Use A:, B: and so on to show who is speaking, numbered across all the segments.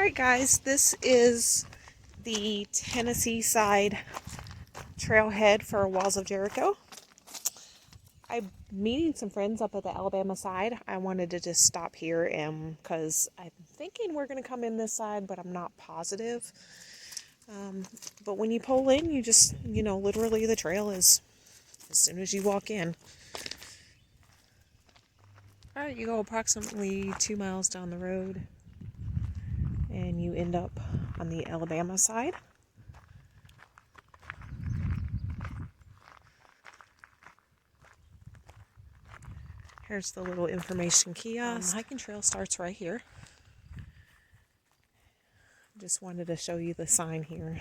A: Alright guys, this is the Tennessee side trailhead for Walls of Jericho. I'm meeting some friends up at the Alabama side. I wanted to just stop here because I'm thinking we're going to come in this side, but I'm not positive. But when you pull in, you just, literally the trail is as soon as you walk in. Alright, you go approximately 2 miles down the road and you end up on the Alabama side. Here's the little information kiosk. Hiking trail starts right here. Just wanted to show you the sign here.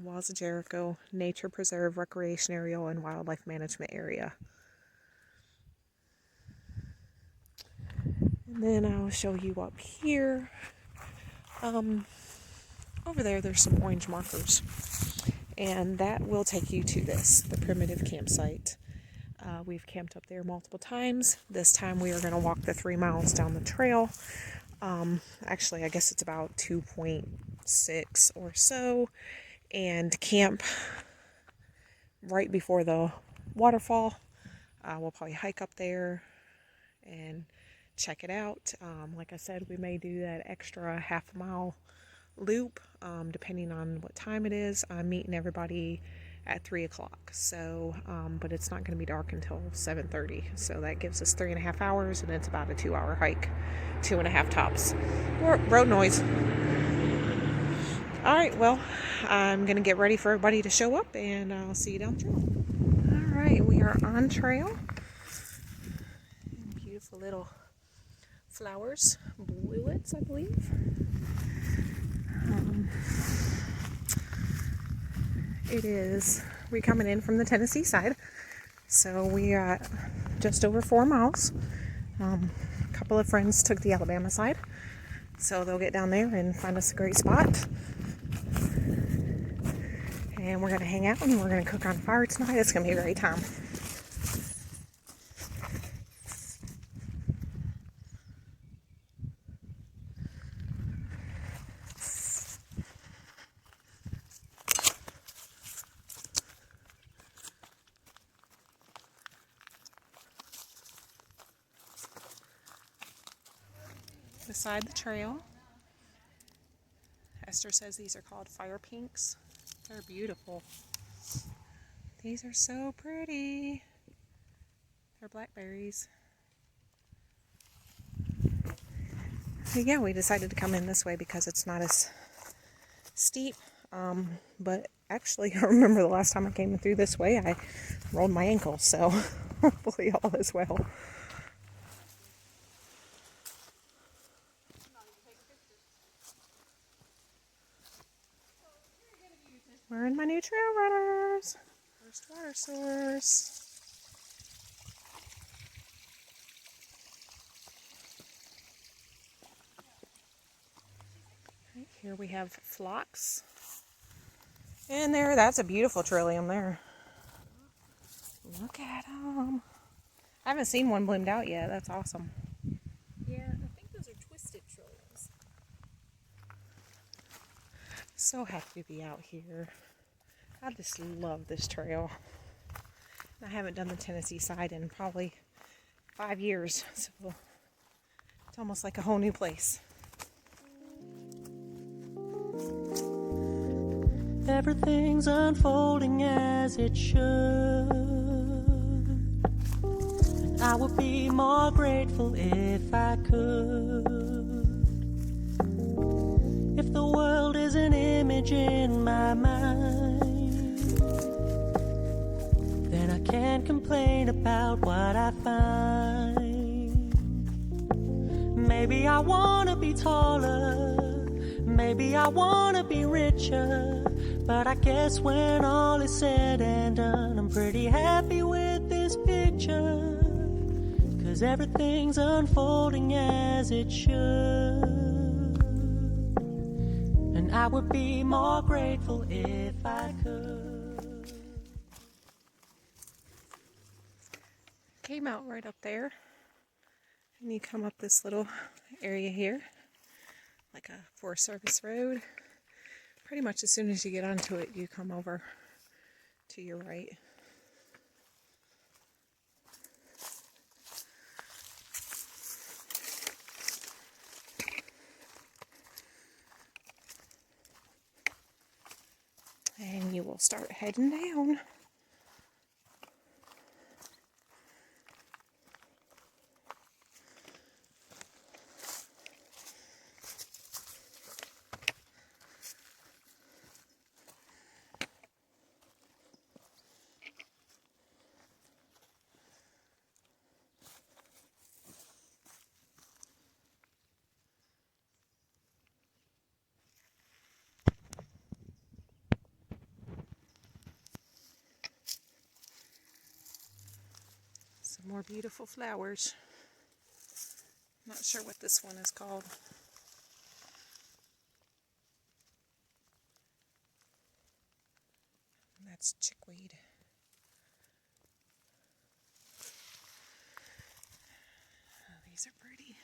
A: Walls of Jericho, Nature Preserve, Recreation Area, and Wildlife Management Area. And then I'll show you up here. Over there's some orange markers. And that will take you to the primitive campsite. We've camped up there multiple times. This time we are going to walk the 3 miles down the trail. Actually, I guess it's about 2.6 or so. And camp right before the waterfall. We'll probably hike up there and check it out. Like I said, we may do that extra half-mile loop depending on what time it is. I'm meeting everybody at 3 o'clock, so but it's not going to be dark until 7:30, so that gives us 3.5 hours, and it's about a 2-hour hike, 2.5 tops. Road noise. Alright, well, I'm going to get ready for everybody to show up, and I'll see you down the trail. Alright, we are on trail. Beautiful little flowers, bluets, I believe. We're coming in from the Tennessee side, so we are just over 4 miles. A couple of friends took the Alabama side, so they'll get down there and find us a great spot. And we're going to hang out and we're going to cook on fire tonight. It's going to be a great time. Beside the trail, Esther says these are called fire pinks. They're beautiful. These are so pretty. They're blackberries. So yeah, we decided to come in this way because it's not as steep. But actually, I remember the last time I came through this way, I rolled my ankle. So hopefully all is well. We're in my new trail runners. First water source. Right here we have phlox. And that's a beautiful trillium there. Look at them. I haven't seen one bloomed out yet. That's awesome.
B: Yeah, I think those are twisted trilliums.
A: So happy to be out here. I just love this trail. I haven't done the Tennessee side in probably 5 years, so it's almost like a whole new place.
C: Everything's unfolding as it should, and I would be more grateful if I could. If the world is an image in my mind, then I can't complain about what I find. Maybe I wanna be taller, maybe I wanna be richer, but I guess when all is said and done, I'm pretty happy with this picture, 'cause everything's unfolding as it should. And I would be more grateful if I could.
A: Came out right up there. And you come up this little area here, like a Forest Service road. Pretty much as soon as you get onto it, you come over to your right. And you will start heading down. Some more beautiful flowers. Not sure what this one is called. And that's chickweed. Oh, these are pretty.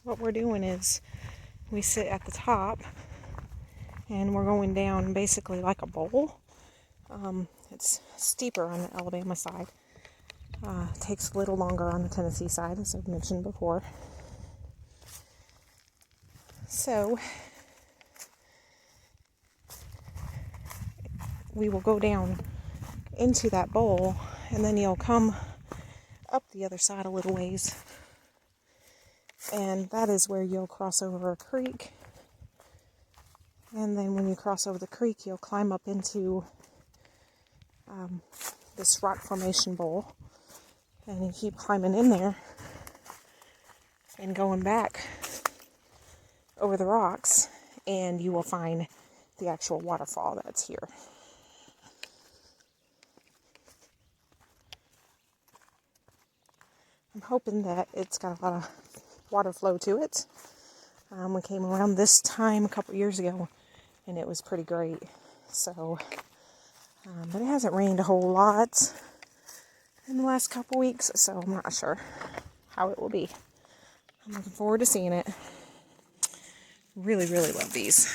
A: What we're doing is we sit at the top and we're going down basically like a bowl. It's steeper on the Alabama side. Takes a little longer on the Tennessee side, as I've mentioned before. So we will go down into that bowl, and then you'll come up the other side a little ways, and that is where you'll cross over a creek. And then when you cross over the creek, you'll climb up into this rock formation bowl, and you keep climbing in there and going back over the rocks, and you will find the actual waterfall that's here. I'm hoping that it's got a lot of water flow to it. We came around this time a couple years ago, and it was pretty great. So, but it hasn't rained a whole lot in the last couple weeks, so I'm not sure how it will be. I'm looking forward to seeing it. Really, really love these.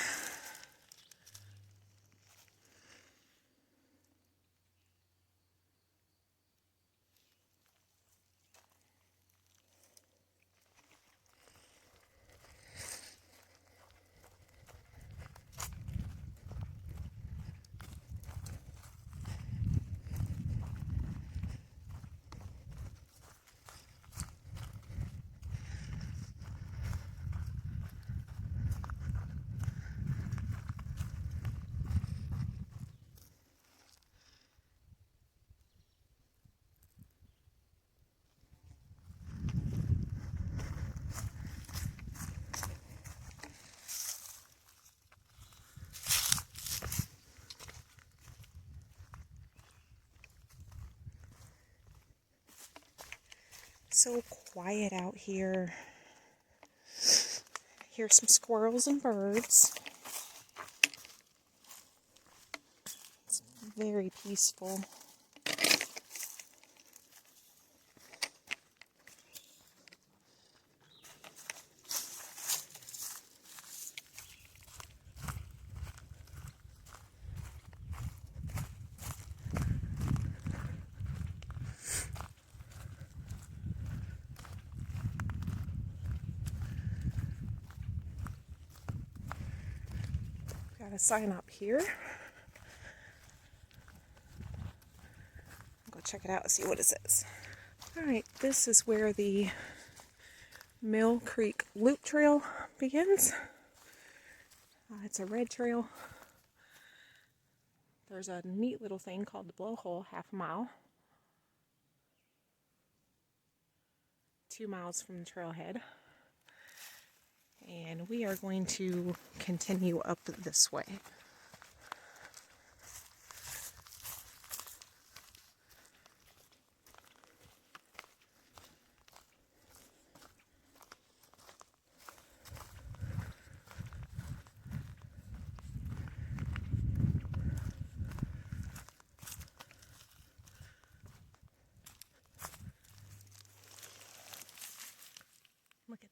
A: So quiet out here. Hear some squirrels and birds. It's very peaceful. Got a sign up here. I'll go check it out and see what it says. Alright, this is where the Mill Creek Loop Trail begins. It's a red trail. There's a neat little thing called the blowhole, half a mile. 2 miles from the trailhead. And we are going to continue up this way.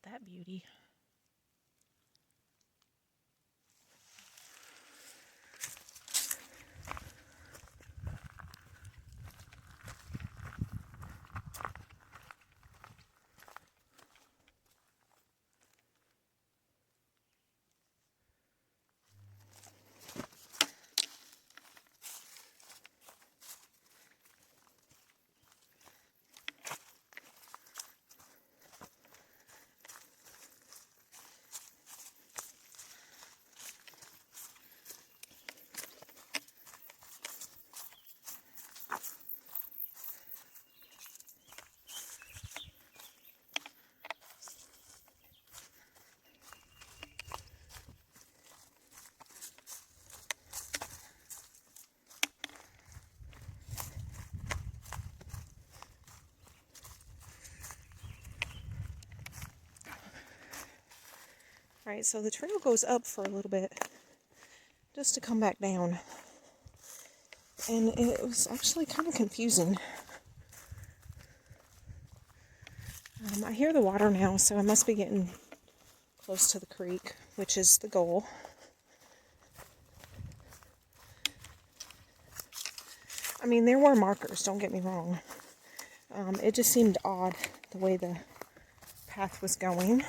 A: at that beauty. Alright, so the trail goes up for a little bit just to come back down. And it was actually kind of confusing. I hear the water now, so I must be getting close to the creek, which is the goal. I mean, there were markers, don't get me wrong. It just seemed odd the way the path was going.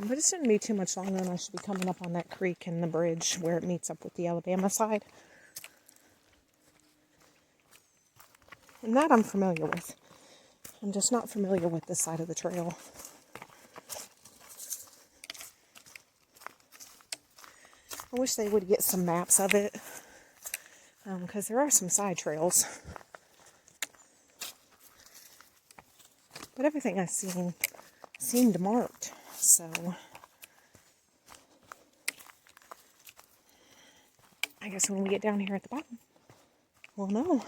A: But it shouldn't be too much longer and I should be coming up on that creek and the bridge where it meets up with the Alabama side. And that I'm familiar with. I'm just not familiar with this side of the trail. I wish they would get some maps of it. Because there are some side trails. But everything I've seen seemed marked. So, I guess when we get down here at the bottom, we'll know.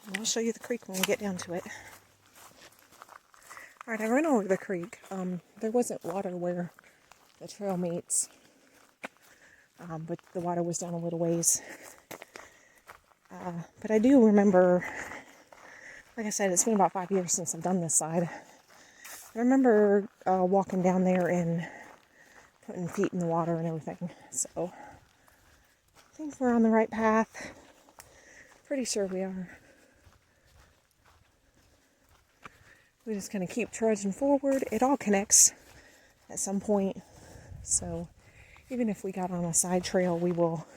A: And I'll show you the creek when we get down to it. Alright, I ran over the creek. There wasn't water where the trail meets, but the water was down a little ways. But I do remember, like I said, it's been about 5 years since I've done this side. I remember walking down there and putting feet in the water and everything. So, I think we're on the right path. Pretty sure we are. We're just going to keep trudging forward. It all connects at some point. So even if we got on a side trail, we will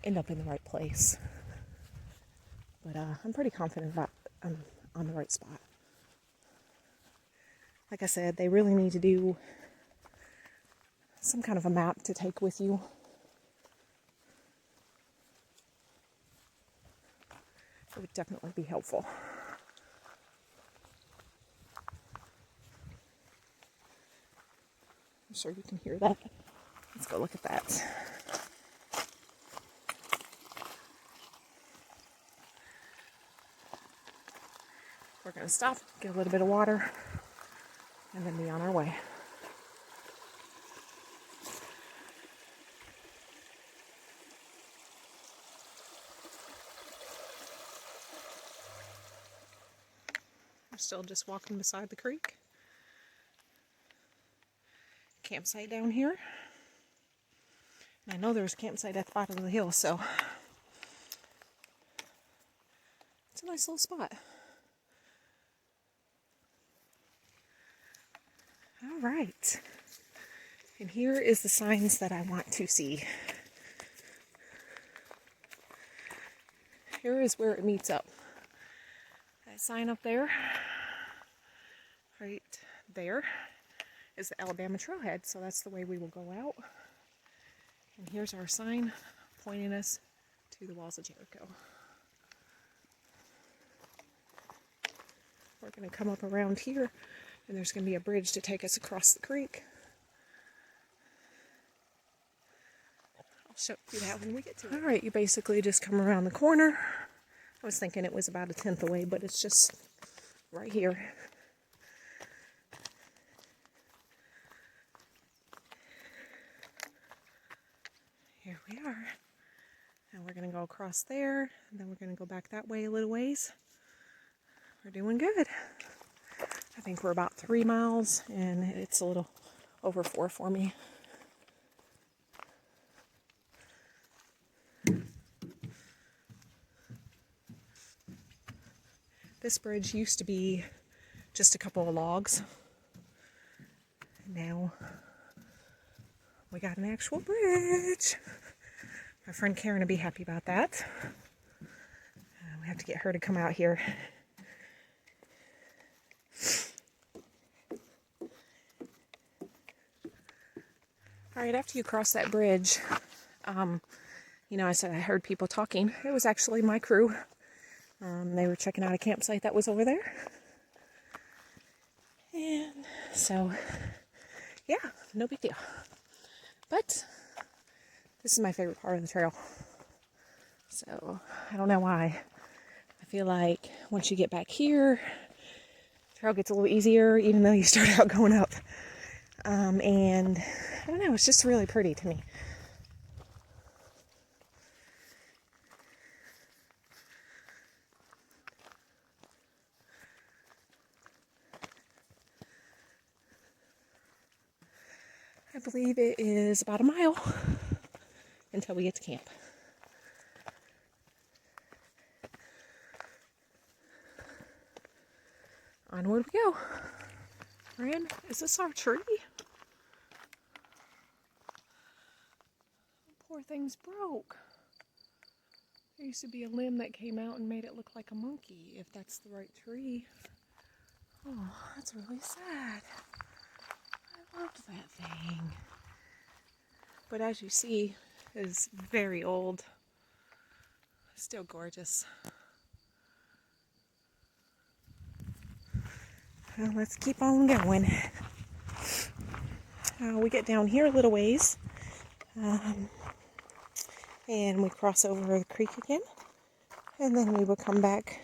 A: end up in the right place. But I'm pretty confident about I'm on the right spot. Like I said, they really need to do some kind of a map to take with you. It would definitely be helpful. I'm sure you can hear that. Let's go look at that. We're going to stop, get a little bit of water, and then be on our way. We're still just walking beside the creek. Campsite down here. And I know there's a campsite at the bottom of the hill, so it's a nice little spot. All right. And here is the signs that I want to see. Here is where it meets up. That sign up there, right there, is the Alabama Trailhead, so that's the way we will go out. And here's our sign pointing us to the Walls of Jericho. We're going to come up around here, and there's going to be a bridge to take us across the creek. I'll show you that when we get to it. Alright, you basically just come around the corner I was thinking it was about 1/10 away, but it's just right here. Here we are. Now we're going to go across there, and then we're going to go back that way a little ways. We're doing good. I think we're about 3 miles, and it's a little over 4 for me. This bridge used to be just a couple of logs. Now we got an actual bridge. My friend Karen will be happy about that. We have to get her to come out here. All right, after you cross that bridge, you know, I said I heard people talking. It was actually my crew. They were checking out a campsite that was over there. And so, yeah, no big deal. But this is my favorite part of the trail. So, I don't know why. I feel like once you get back here, the trail gets a little easier, even though you start out going up. And I don't know, it's just really pretty to me. I believe it is about a mile until we get to camp. Onward we go. Ran, is this our tree? Poor thing's broke. There used to be a limb that came out and made it look like a monkey, if that's the right tree. Oh, that's really sad. I loved that thing. But as you see, it is very old. Still gorgeous. Well, let's keep on going. We get down here a little ways. And we cross over the creek again. And then we will come back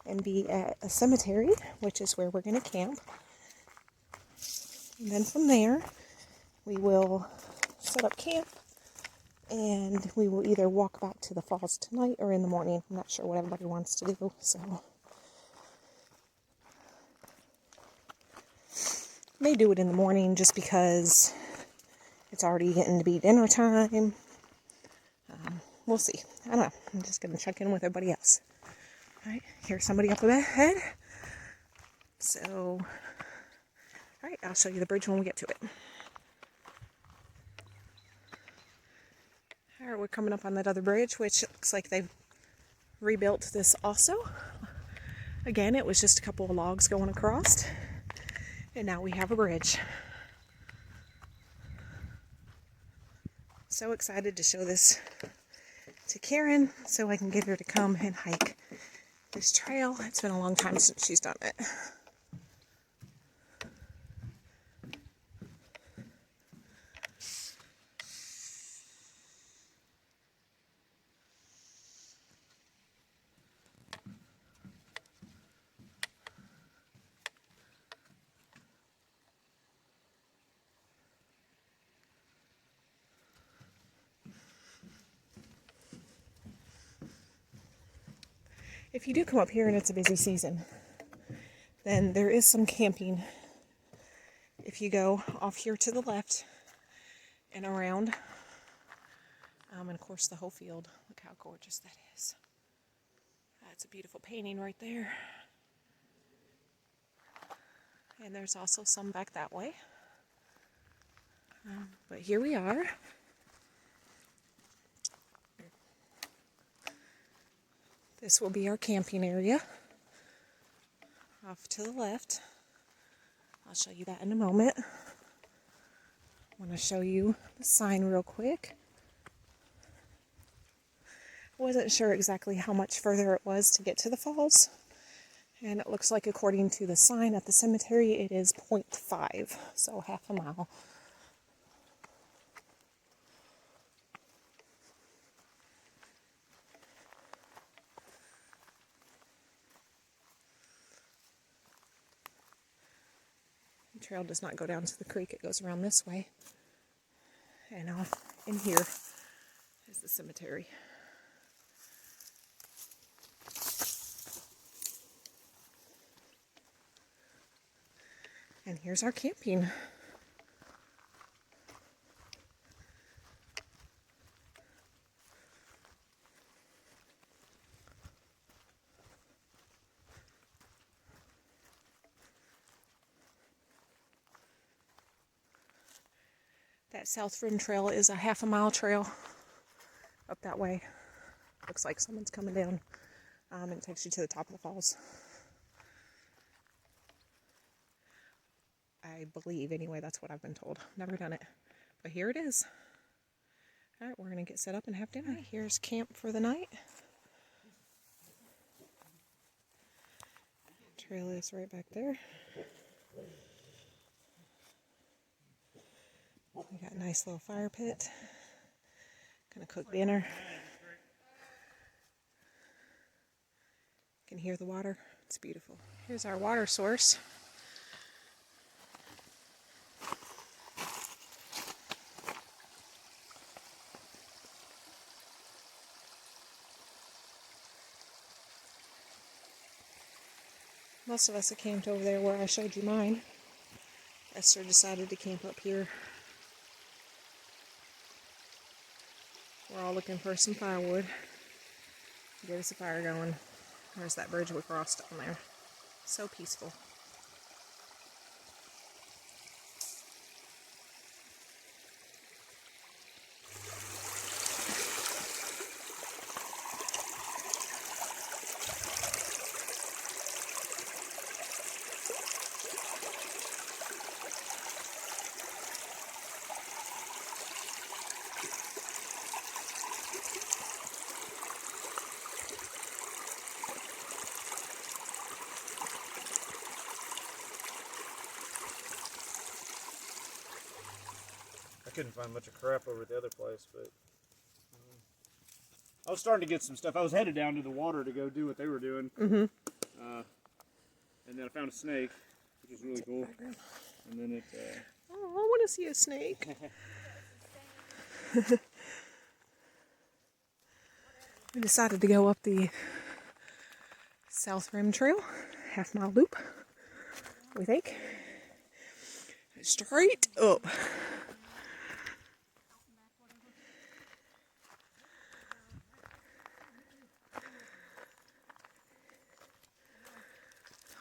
A: and be at a cemetery, which is where we're going to camp. And then from there, we will set up camp, and we will either walk back to the falls tonight or in the morning. I'm not sure what everybody wants to do, so may do it in the morning just because it's already getting to be dinner time. We'll see. I don't know. I'm just going to check in with everybody else. All right, here's somebody up ahead. So, all right, I'll show you the bridge when we get to it. All right, we're coming up on that other bridge, which looks like they've rebuilt this also. Again, it was just a couple of logs going across, and now we have a bridge. So excited to show this to Karen so I can get her to come and hike this trail. It's been a long time since she's done it. If you do come up here and it's a busy season, then there is some camping. If you go off here to the left and around, and of course the whole field, look how gorgeous that is. That's a beautiful painting right there. And there's also some back that way. But here we are. This will be our camping area off to the left. I'll show you that in a moment. I want to show you the sign real quick. I wasn't sure exactly how much further it was to get to the falls. And it looks like according to the sign at the cemetery, it is 0.5, so half a mile. The trail does not go down to the creek. It goes around this way. And in here is the cemetery. And here's our camping. That South Rim Trail is a half-a-mile trail up that way. Looks like someone's coming down. And it takes you to the top of the falls. I believe, anyway, that's what I've been told. Never done it. But here it is. Alright, we're going to get set up and have dinner. Here's camp for the night. Trail is right back there. We got a nice little fire pit. Gonna cook dinner. Can hear the water. It's beautiful. Here's our water source. Most of us have camped over there where I showed you mine. Esther decided to camp up here. We're all looking for some firewood. Get us a fire going. There's that bridge we crossed on there. So peaceful.
D: I couldn't find much of crap over at the other place, but I was starting to get some stuff. I was headed down to the water to go do what they were doing. And then I found a snake, which was really cool. And then it...
A: Oh, I want to see a snake. We decided to go up the South Rim Trail, half-mile loop, we think. Straight up.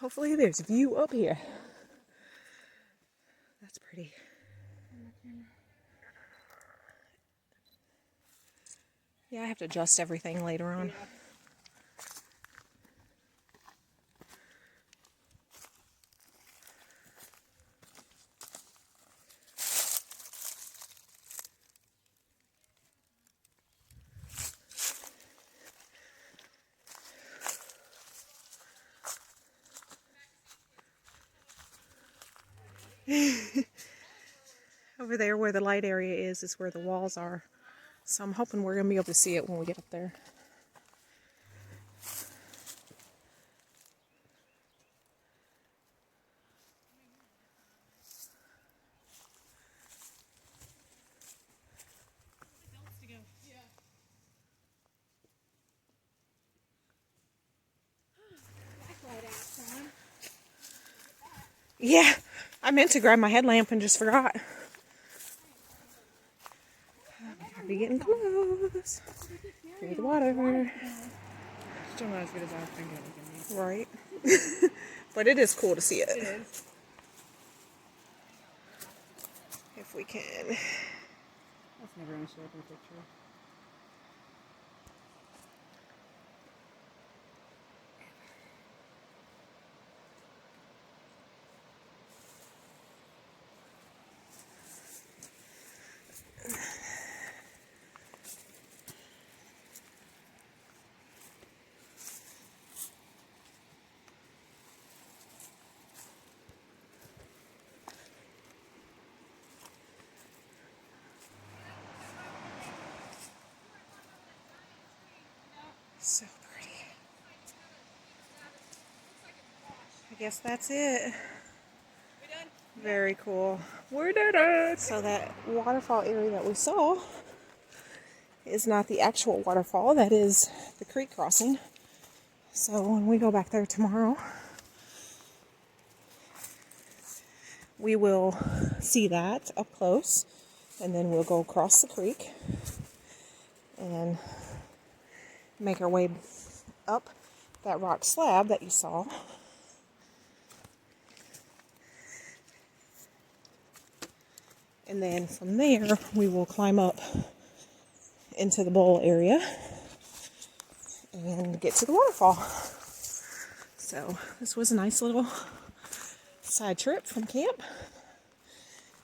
A: Hopefully there's a view up here. That's pretty. Yeah, I have to adjust everything later on. Over there where the light area is where the walls are. So I'm hoping we're going to be able to see it when we get up there. Yeah, I meant to grab my headlamp and just forgot. We're getting close. Through the water.
D: Still not as good as I was thinking it was going to be.
A: Right. But it is cool to see it.
D: It is.
A: If we can.
D: That's never going to show up in a picture.
A: So pretty. I guess that's it. Very cool.
D: We did it!
A: So that waterfall area that we saw is not the actual waterfall. That is the creek crossing. So when we go back there tomorrow, we will see that up close. And then we'll go across the creek and make our way up that rock slab that you saw. And then from there, we will climb up into the bowl area and get to the waterfall. So this was a nice little side trip from camp.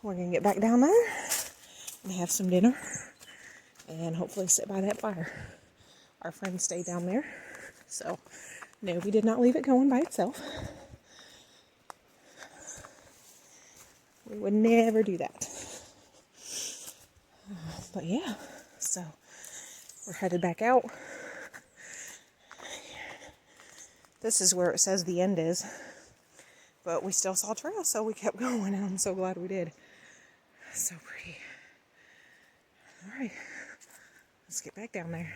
A: We're going to get back down there and have some dinner and hopefully sit by that fire. Our friends stayed down there. So no, we did not leave it going by itself. We would never do that. But yeah, so we're headed back out. This is where it says the end is. But we still saw trails, so we kept going, and I'm so glad we did. So pretty. Alright, let's get back down there.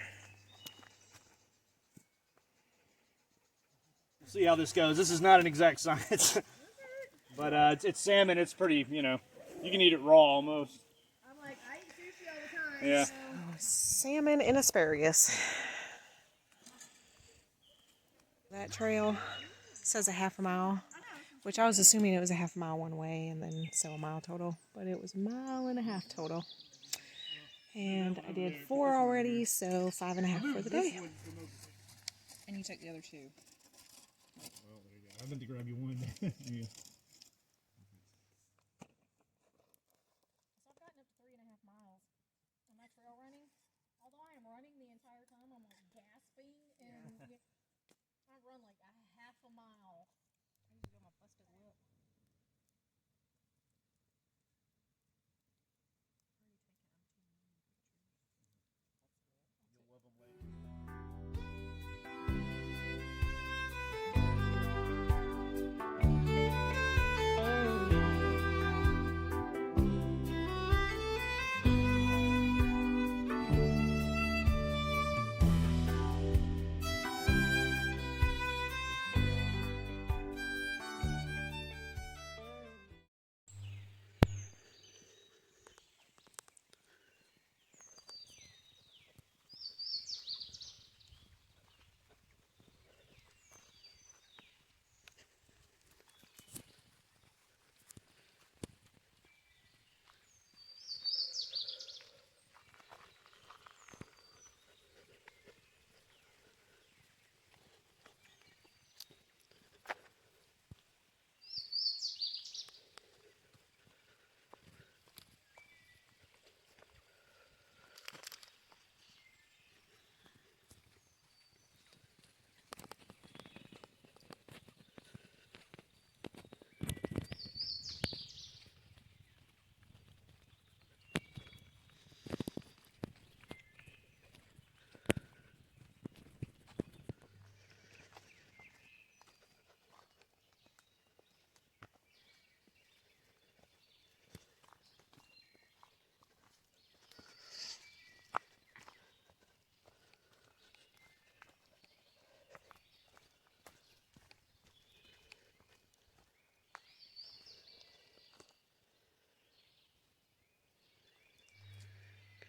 D: We'll see how this goes. This is not an exact science. But it's salmon. It's pretty, you can eat it raw almost.
B: I'm like, I eat sushi all the time.
D: Yeah.
B: So.
A: Salmon and asparagus. That trail says a half a mile, which I was assuming it was a half a mile one way and then so a mile total, but it was a mile and a half total. And I did 4 already, so 5.5 for the day.
E: And you took the other 2.
D: Well, there you go. I meant to grab you one. Yeah.
B: So I've gotten up to 3.5 miles on my trail running. Although I am running the entire time, I'm like gasping and I run like a half a mile. I usually go on my busted lip.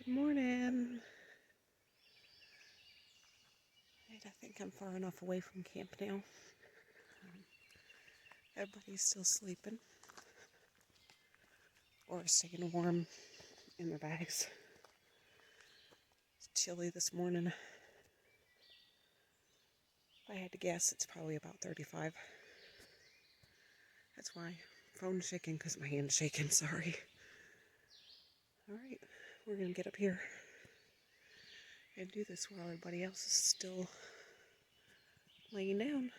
A: Good morning. Right, I think I'm far enough away from camp now. Everybody's still sleeping or staying warm in their bags. It's chilly this morning. If I had to guess, it's probably about 35. That's why phone's shaking, because my hand's shaking, sorry. Alright, we're going to get up here and do this while everybody else is still laying down.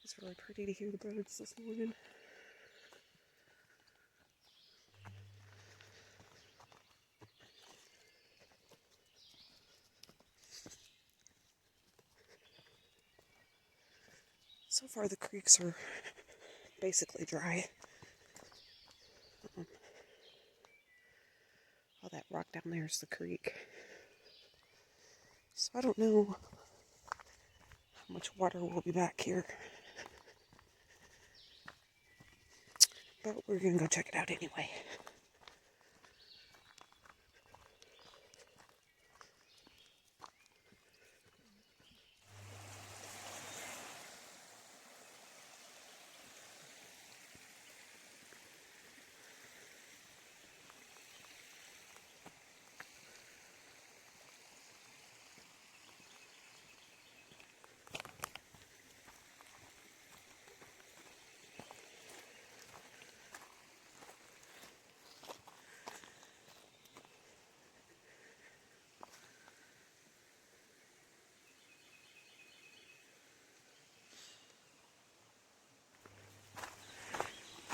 A: It's really pretty to hear the birds this morning. So far the creeks are basically dry. All that rock down there is the creek. So I don't know how much water will be back here. But we're going to go check it out anyway.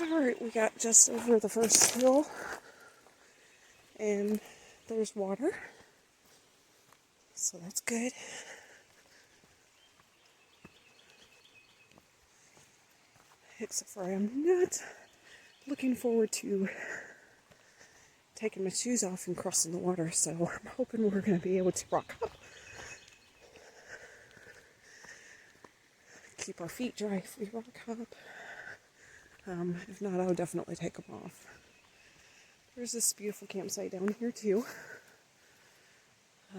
A: Alright, we got just over the first hill, and there's water, so that's good. Except for I'm not looking forward to taking my shoes off and crossing the water, so I'm hoping we're going to be able to rock up. Keep our feet dry if we rock up. If not, I'll definitely take them off. There's this beautiful campsite down here too. I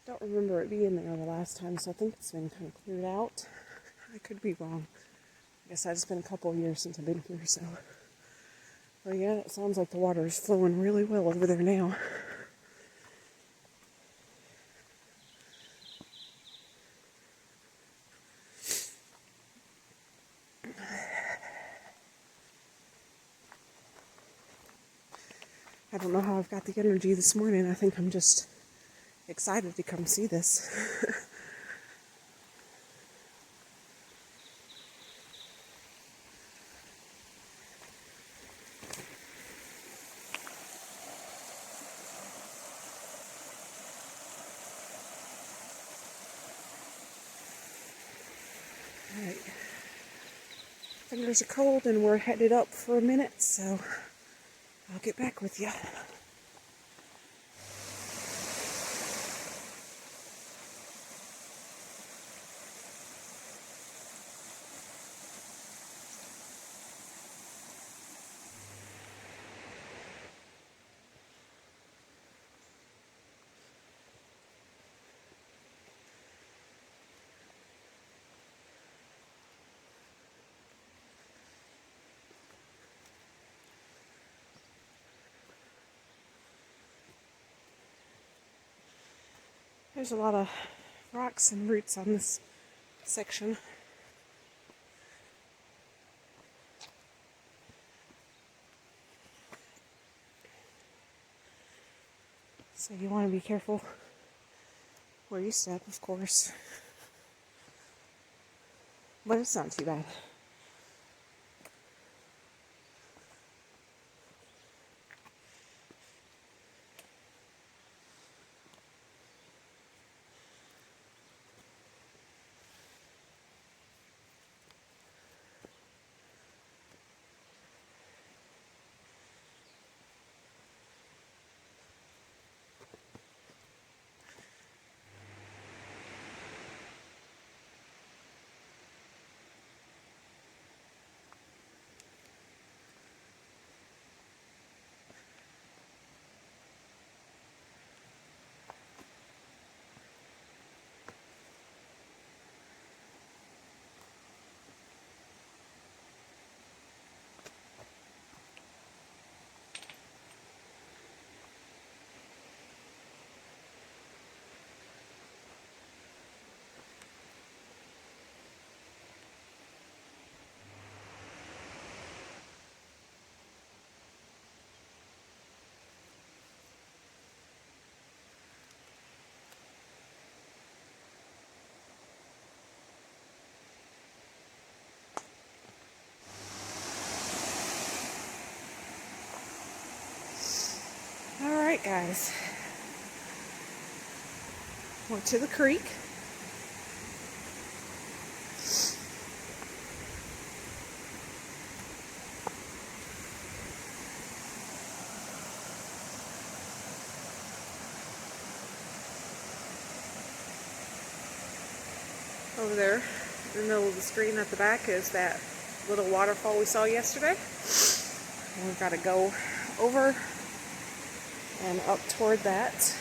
A: don't remember it being there the last time, so I think it's been kind of cleared out. I could be wrong. I guess it's been a couple of years since I've been here, so. But yeah, it sounds like the water is flowing really well over there now. I don't know how I've got the energy this morning. I think I'm just excited to come see this. Alright. Fingers are cold and we're headed up for a minute, so I'll get back with you. There's a lot of rocks and roots on this section. So you want to be careful where you step, of course. But it's not too bad. Alright guys, we're to the creek. Over there in the middle of the screen at the back is that little waterfall we saw yesterday. And we've got to go over and up toward that.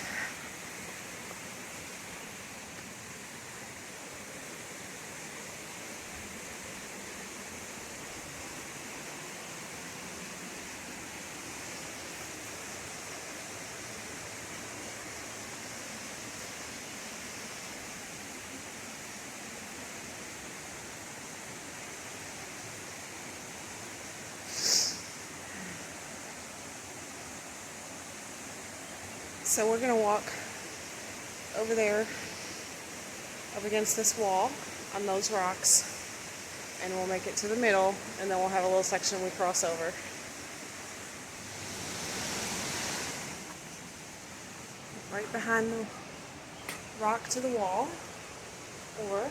A: So we're going to walk over there, up against this wall, on those rocks, and we'll make it to the middle, and then we'll have a little section we cross over. Right behind the rock to the wall, or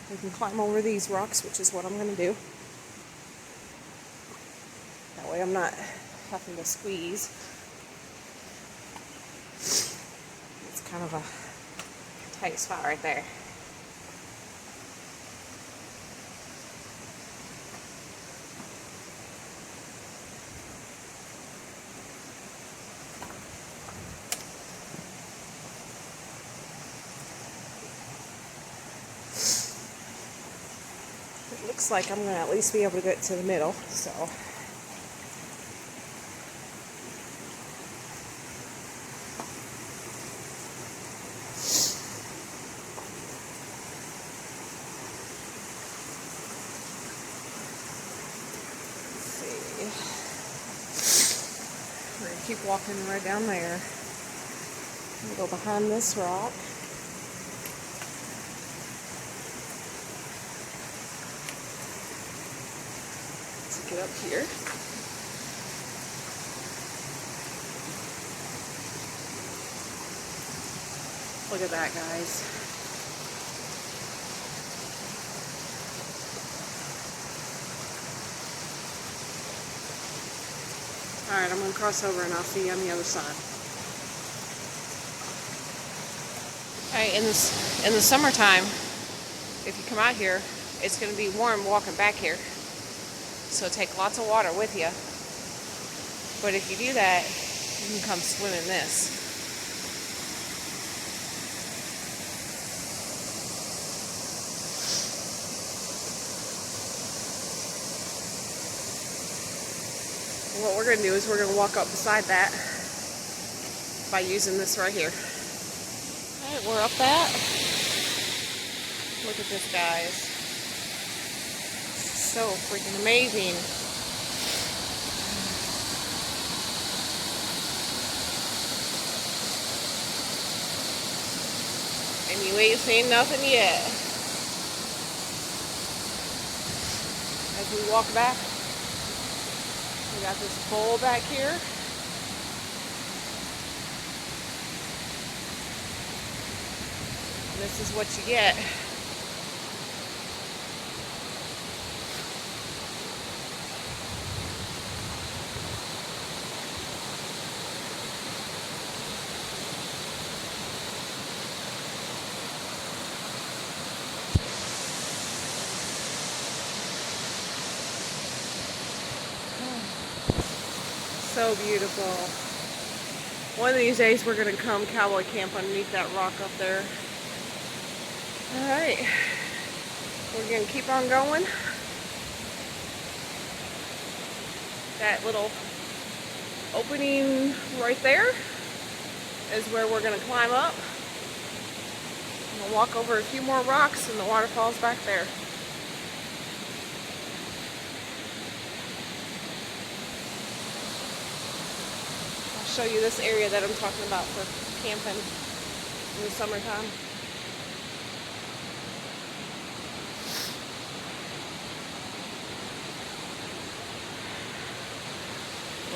A: we can climb over these rocks, which is what I'm going to do. That way I'm not having to squeeze. It's kind of a tight spot right there. It looks like I'm going to at least be able to get to the middle, so. We're going to keep walking right down there. We'll go behind this rock. Let's get up here. Look at that, guys. Alright, I'm going to cross over and I'll see you on the other side. Alright, in the summertime, if you come out here, it's going to be warm walking back here. So take lots of water with you. But if you do that, you can come swim in this. And what we're going to do is we're going to walk up beside that by using this right here. Alright, we're up that. Look at this, guys. So freaking amazing. And you ain't seen nothing yet. As we walk back, we got this bowl back here. And this is what you get. So beautiful. One of these days we're going to come cowboy camp underneath that rock up there. Alright. We're going to keep on going. That little opening right there is where we're going to climb up. We'll walk over a few more rocks and the waterfall's back there. Show you this area that I'm talking about for camping in the summertime.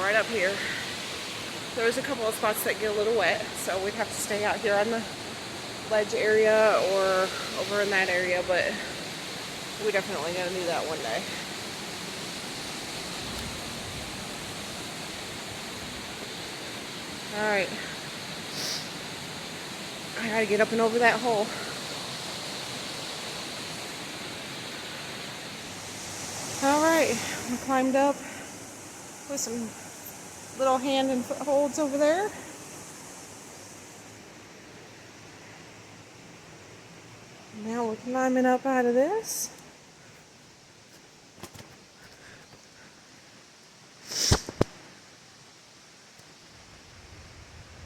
A: Right up here. There's a couple of spots that get a little wet, so we'd have to stay out here on the ledge area or over in that area, but we're definitely going to do that one day. Alright, I gotta get up and over that hole. Alright, we climbed up with some little hand and foot holds over there. Now we're climbing up out of this.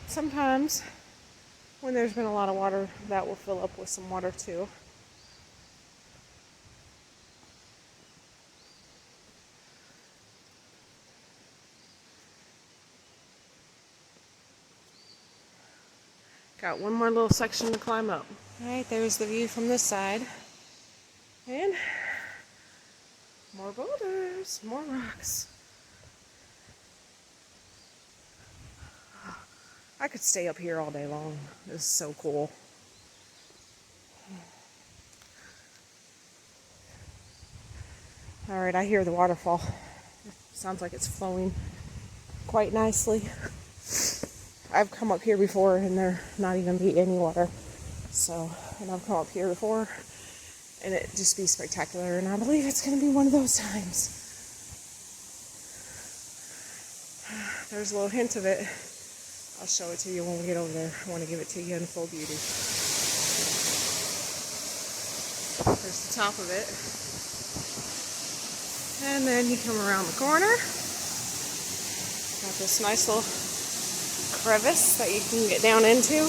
A: Sometimes when there's been a lot of water, that will fill up with some water too. Got one more little section to climb up. Alright, there's the view from this side. And more boulders, more rocks. I could stay up here all day long. This is so cool. Alright, I hear the waterfall. Sounds like it's flowing quite nicely. I've come up here before and there not even be any water. So, and I've come up here before and it just be spectacular, and I believe it's going to be one of those times. There's a little hint of it. I'll show it to you when we get over there. I want to give it to you in full beauty. There's the top of it. And then you come around the corner. Got this nice little crevice that you can get down into.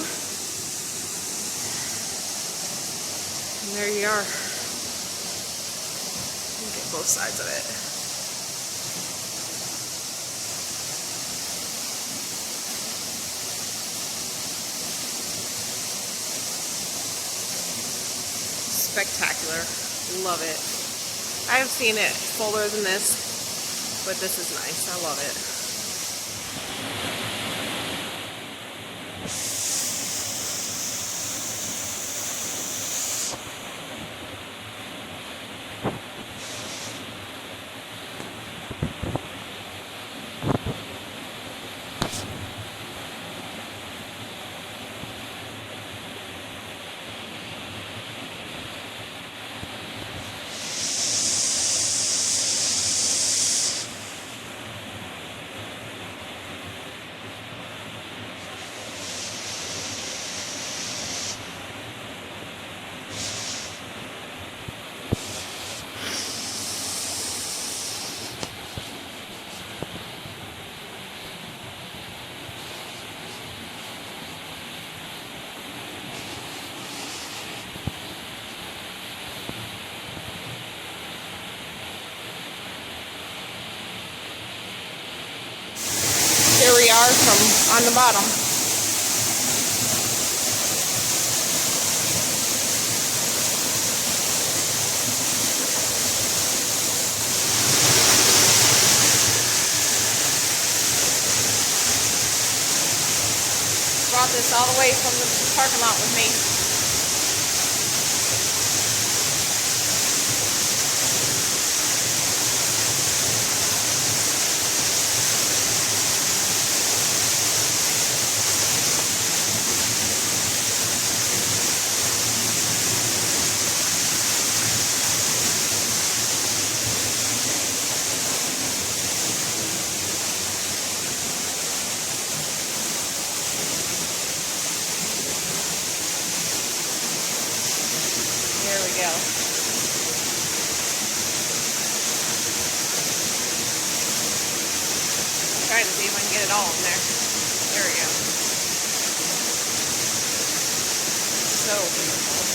A: And there you are. You get both sides of it. Spectacular. Love it. I've seen it fuller than this, but this is nice. I love it. Here we are from on the bottom. Brought this all the way from the parking lot with me. There we go. Try to see if I can get it all in there. There we go. So beautiful.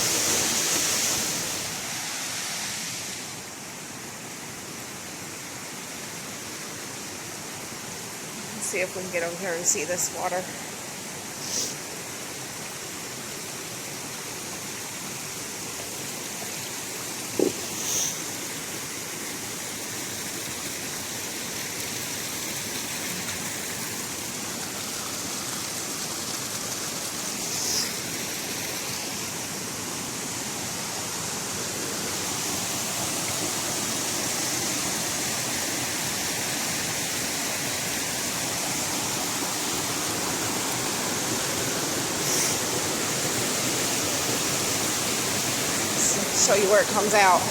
A: Let's see if we can get over here and see this water. Show you where it comes out.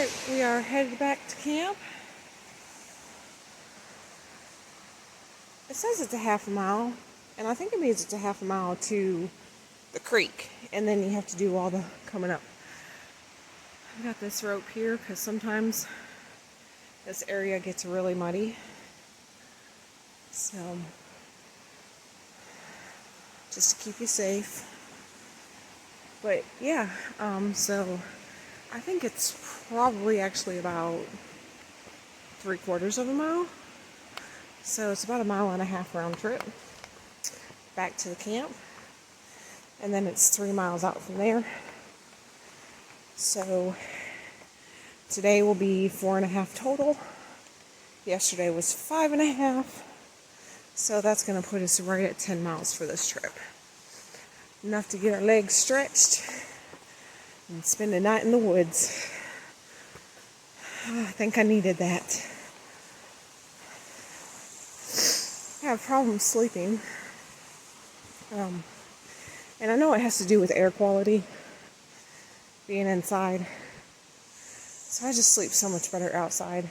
A: Alright, we are headed back to camp. It says it's a half a mile, and I think it means it's a half a mile to the creek, and then you have to do all the coming up. I've got this rope here because sometimes this area gets really muddy. So, just to keep you safe. But yeah, so I think it's probably actually about 3/4 of a mile. So it's about a 1.5 mile round trip back to the camp. And then it's 3 miles out from there. So today will be 4.5 total. Yesterday was 5.5. So that's going to put us right at 10 miles for this trip. Enough to get our legs stretched and spend a night in the woods. I think I needed that. I have problems sleeping. And I know it has to do with air quality, being inside. So I just sleep so much better outside.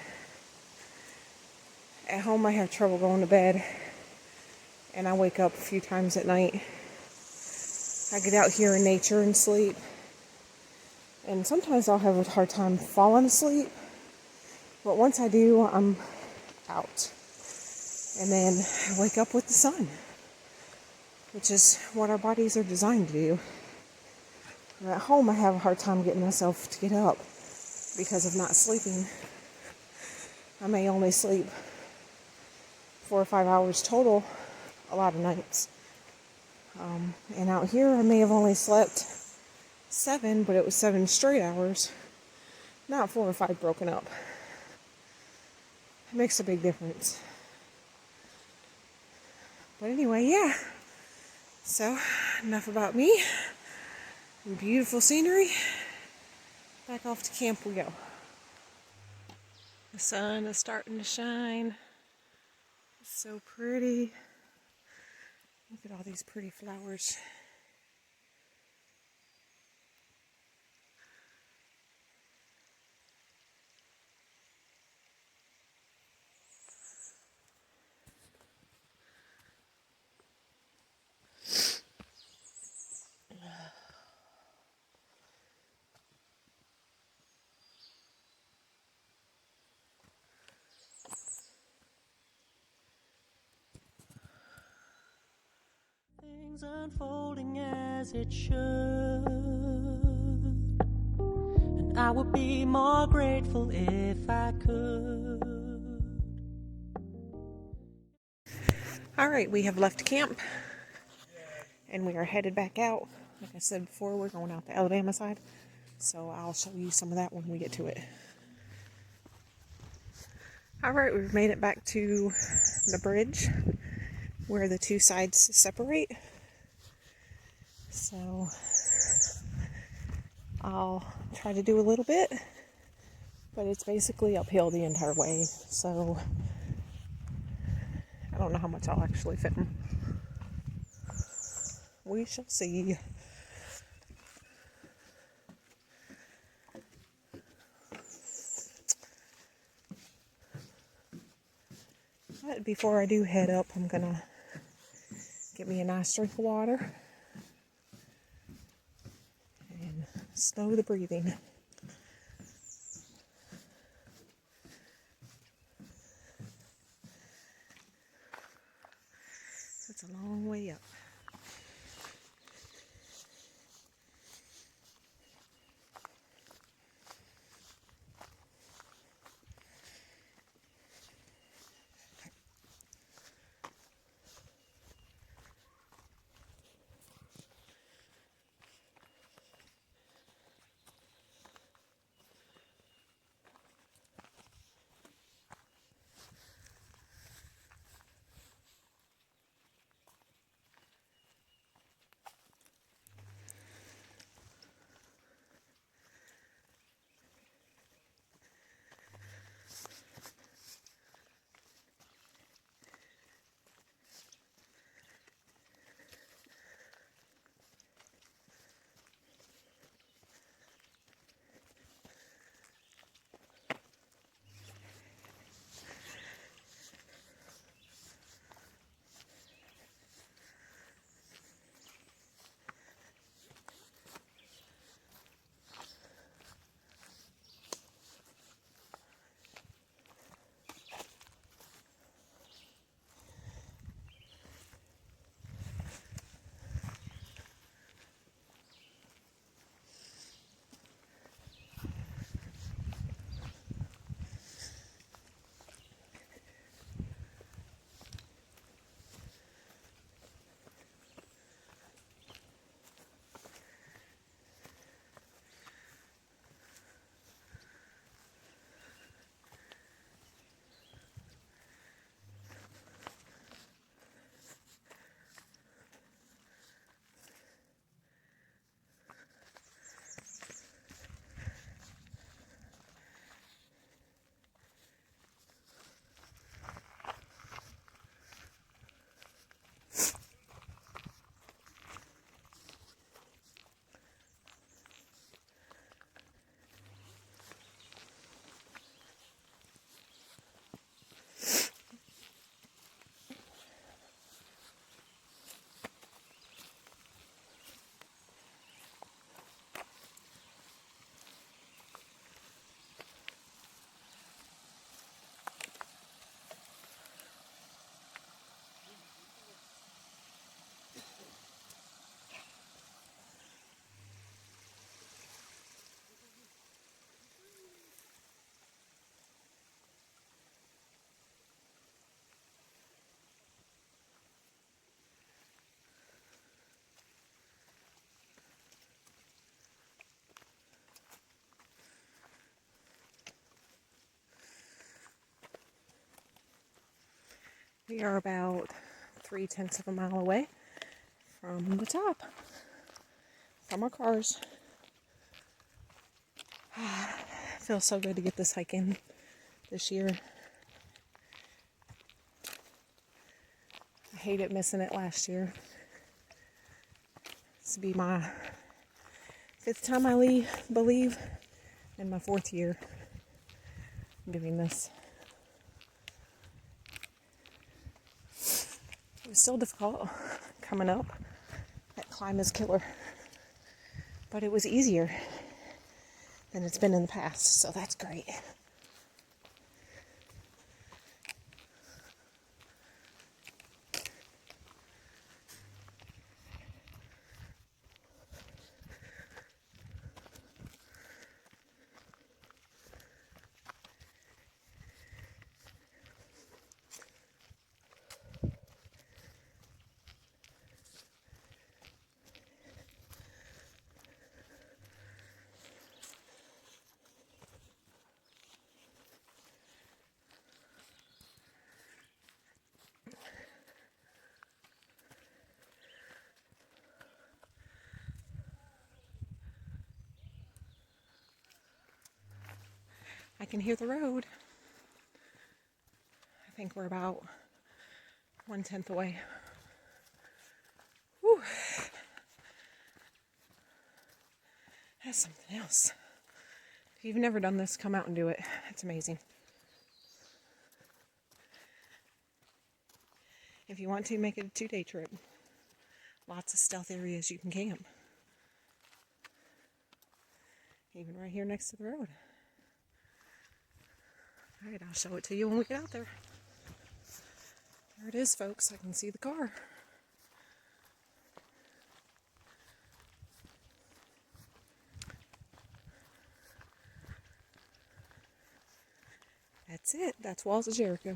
A: At home I have trouble going to bed, and I wake up a few times at night. I get out here in nature and sleep, and sometimes I'll have a hard time falling asleep, but once I do, I'm out. And then I wake up with the sun, which is what our bodies are designed to do. And at home I have a hard time getting myself to get up because of not sleeping. I may only sleep 4 or 5 hours total a lot of nights. And out here I may have only slept 7, but it was 7 straight hours, not 4 or 5 broken up. It makes a big difference. But anyway, yeah. So, enough about me. Beautiful scenery. Back off to camp we go. The sun is starting to shine. It's so pretty. Look at all these pretty flowers.
C: Things unfolding as it should, and I would be more grateful if I could.
A: Alright, we have left camp, and we are headed back out. Like I said before, we're going out the Alabama side, so I'll show you some of that when we get to it. Alright, we've made it back to the bridge where the two sides separate. So I'll try to do a little bit, but it's basically uphill the entire way, so I don't know how much I'll actually film. We shall see. But before I do head up, I'm gonna get me a nice drink of water and slow the breathing. It's a long way up. We are about 3/10 of a mile away from the top, from our cars. Feels so good to get this hike in this year. I hated missing it last year. This will be my 5th time I believe, and my 4th year doing this. It was still difficult coming up. That climb is killer. But it was easier than it's been in the past, so that's great. I can hear the road. I think we're about 1/10 away. Whew. That's something else. If you've never done this, come out and do it. It's amazing. If you want to, make it a 2-day trip. Lots of stealth areas you can camp. Even right here next to the road. Alright, I'll show it to you when we get out there. There it is, folks. I can see the car. That's it. That's Walls of Jericho.